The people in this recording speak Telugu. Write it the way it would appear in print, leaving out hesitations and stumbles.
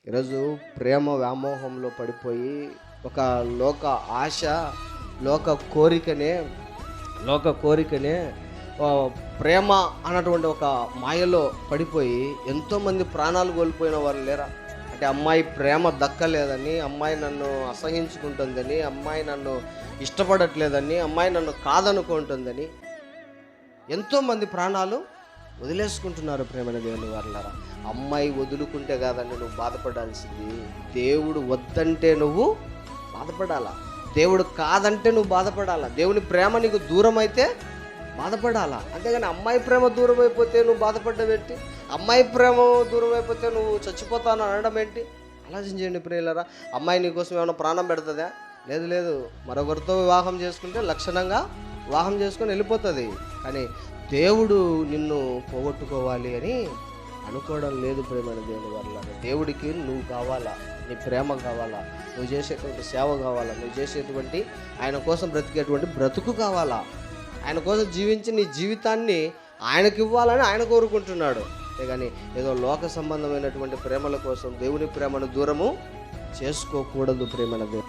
ఈరోజు ప్రేమ వ్యామోహంలో పడిపోయి ఒక లోక ఆశ, లోక కోరికనే లోక కోరికనే ప్రేమ అన్నటువంటి ఒక మాయలో పడిపోయి ఎంతోమంది ప్రాణాలు కోల్పోయిన వాళ్ళు లేరా? అంటే అమ్మాయి ప్రేమ దక్కలేదని, అమ్మాయి నన్ను అసహించుకుంటుందని, అమ్మాయి నన్ను ఇష్టపడట్లేదని, అమ్మాయి నన్ను కాదనుకుంటుందని ఎంతోమంది ప్రాణాలు వదిలేసుకుంటున్నారు. ప్రేమైన దేవుని వారలారా, అమ్మాయి వదులుకుంటే కాదండి నువ్వు బాధపడాల్సింది. దేవుడు వద్దంటే నువ్వు బాధపడాలా, దేవుడు కాదంటే నువ్వు బాధపడాలా, దేవుని ప్రేమ నీకు దూరం అయితే బాధపడాలా. అంతేగాని అమ్మాయి ప్రేమ దూరం అయిపోతే నువ్వు బాధపడ్డం, అమ్మాయి ప్రేమ దూరం అయిపోతే నువ్వు చచ్చిపోతాను అనడం ఏంటి? ఆలోచించండి ప్రియులారా. అమ్మాయి నీకోసం ఏమైనా ప్రాణం పెడుతుందా? లేదు లేదు. మరొకరితో వివాహం చేసుకుంటే లక్షణంగా వివాహం చేసుకొని వెళ్ళిపోతుంది. కానీ దేవుడు నిన్ను పోగొట్టుకోవాలి అని అనుకోవడం లేదు. ప్రేమైన దేవుని వల్ల దేవుడికి నువ్వు కావాలా, నీ ప్రేమ కావాలా, నువ్వు చేసేటువంటి సేవ కావాలా, నువ్వు చేసేటువంటి ఆయన కోసం బ్రతికేటువంటి బ్రతుకు కావాలా, ఆయన కోసం జీవించి నీ జీవితాన్ని ఆయనకి ఇవ్వాలని ఆయన కోరుకుంటున్నాడు. అంతేగాని ఏదో లోక సంబంధమైనటువంటి ప్రేమల కోసం దేవుని ప్రేమను దూరము చేసుకోకూడదు. ప్రేమైన దేవుడు